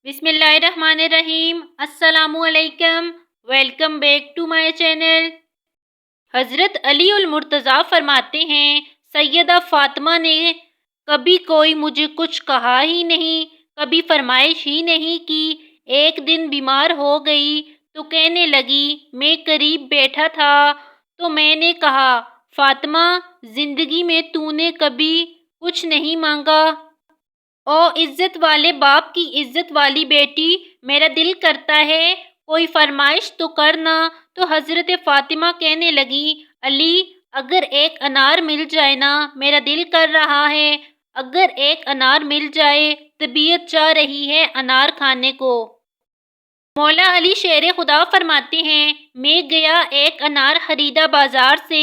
بسم اللہ الرحمن الرحیم۔ السلام علیکم، welcome back to my channel. حضرت علی المرتضیٰ فرماتے ہیں، سیدہ فاطمہ نے کبھی کوئی مجھے کچھ کہا ہی نہیں، کبھی فرمائش ہی نہیں کی۔ ایک دن بیمار ہو گئی تو کہنے لگی، میں قریب بیٹھا تھا تو میں نے کہا، فاطمہ زندگی میں تو نے کبھی کچھ نہیں مانگا۔ او عزت والے باپ کی عزت والی بیٹی، میرا دل کرتا ہے کوئی فرمائش تو کرنا۔ تو حضرت فاطمہ کہنے لگی، علی اگر ایک انار مل جائے نا، میرا دل کر رہا ہے، اگر ایک انار مل جائے، طبیعت چاہ رہی ہے انار کھانے کو۔ مولا علی شیر خدا فرماتے ہیں، میں گیا ایک انار خریدا بازار سے،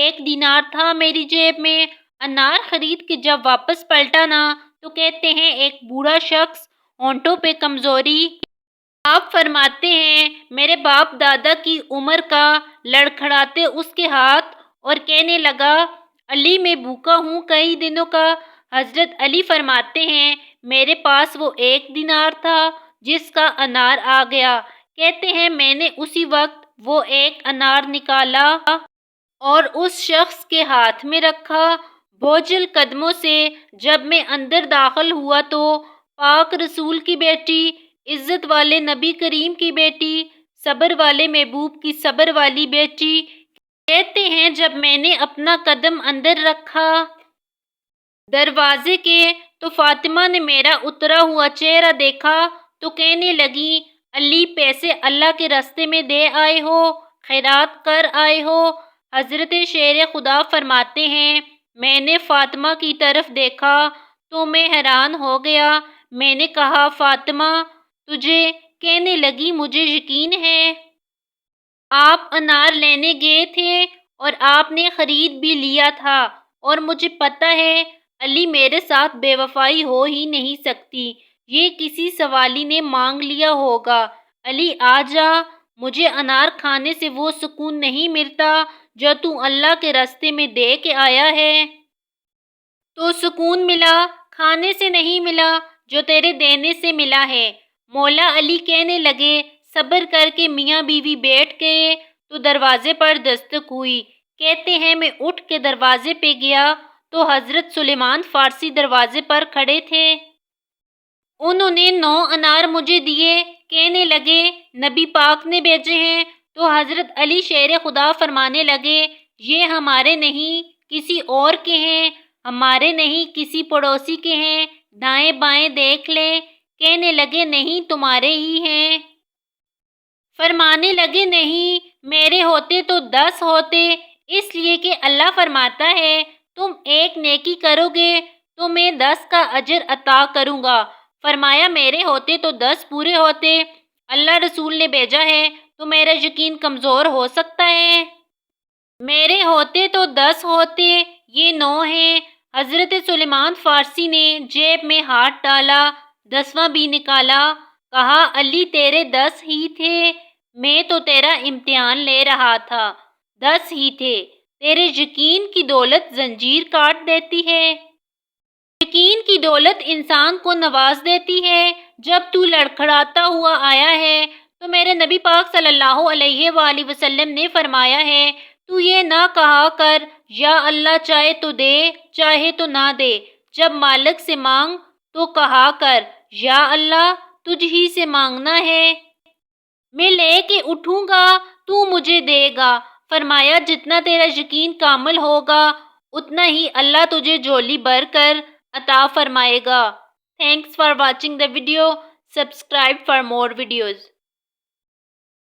1 دینار تھا میری جیب میں۔ انار خرید کے جب واپس پلٹا نا تو کہتے ہیں ایک بوڑھا شخص، ہونٹوں پہ کمزوری۔ آپ فرماتے ہیں، میرے باپ دادا کی عمر کا، لڑکھڑاتے اس کے ہاتھ اور کہنے لگا، علی میں بھوکا ہوں کئی دنوں کا۔ حضرت علی فرماتے ہیں، میرے پاس وہ 1 دینار تھا جس کا انار آ گیا۔ کہتے ہیں میں نے اسی وقت وہ 1 انار نکالا اور اس شخص کے ہاتھ میں رکھا۔ بوجھل قدموں سے جب میں اندر داخل ہوا تو پاک رسول کی بیٹی، عزت والے نبی کریم کی بیٹی، صبر والے محبوب کی صبر والی بیٹی، کہتے ہیں جب میں نے اپنا قدم اندر رکھا دروازے کے تو فاطمہ نے میرا اترا ہوا چہرہ دیکھا تو کہنے لگی، علی پیسے اللہ کے راستے میں دے آئے ہو، خیرات کر آئے ہو۔ حضرت شیر خدا فرماتے ہیں، میں نے فاطمہ کی طرف دیکھا تو میں حیران ہو گیا۔ میں نے کہا، فاطمہ تجھے؟ کہنے لگی، مجھے یقین ہے آپ انار لینے گئے تھے اور آپ نے خرید بھی لیا تھا، اور مجھے پتہ ہے علی میرے ساتھ بے وفائی ہو ہی نہیں سکتی، یہ کسی سوالی نے مانگ لیا ہوگا۔ علی آ جا، مجھے انار کھانے سے وہ سکون نہیں ملتا جو تو اللہ کے راستے میں دے کے آیا ہے۔ تو سکون ملا، کھانے سے نہیں ملا جو تیرے دینے سے ملا ہے۔ مولا علی کہنے لگے، صبر کر کے میاں بیوی بیٹھ گئے تو دروازے پر دستک ہوئی۔ کہتے ہیں میں اٹھ کے دروازے پہ گیا تو حضرت سلیمان فارسی دروازے پر کھڑے تھے۔ انہوں نے 9 انار مجھے دیے، کہنے لگے نبی پاک نے بھیجے ہیں۔ تو حضرت علی شیر خدا فرمانے لگے، یہ ہمارے نہیں کسی اور کے ہیں، ہمارے نہیں کسی پڑوسی کے ہیں، دائیں بائیں دیکھ لیں۔ کہنے لگے نہیں تمہارے ہی ہیں۔ فرمانے لگے نہیں میرے ہوتے تو 10 ہوتے، اس لیے کہ اللہ فرماتا ہے تم ایک نیکی کرو گے تو میں 10 کا اجر عطا کروں گا۔ فرمایا میرے ہوتے تو 10 پورے ہوتے، اللہ رسول نے بھیجا ہے تو میرا یقین کمزور ہو سکتا ہے؟ میرے ہوتے تو 10 ہوتے، یہ 9 ہیں۔ حضرت سلیمان فارسی نے جیب میں ہاتھ ڈالا، 10واں بھی نکالا، کہا علی تیرے 10 ہی تھے، میں تو تیرا امتحان لے رہا تھا، 10 ہی تھے، تیرے یقین کی دولت زنجیر کاٹ دیتی ہے۔ یقین کی دولت انسان کو نواز دیتی ہے۔ جب تو لڑکھڑاتا ہوا آیا ہے تو میرے نبی پاک صلی اللہ علیہ وآلہ وسلم نے فرمایا ہے، تو یہ نہ کہا کر یا اللہ چاہے تو دے چاہے تو نہ دے، جب مالک سے مانگ تو کہا کر یا اللہ تجھ ہی سے مانگنا ہے، میں لے کے اٹھوں گا تو مجھے دے گا۔ فرمایا جتنا تیرا یقین کامل ہوگا اتنا ہی اللہ تجھے جھولی بھر کر عطا فرمائے گا۔ Thanks for watching the video. Subscribe for more videos.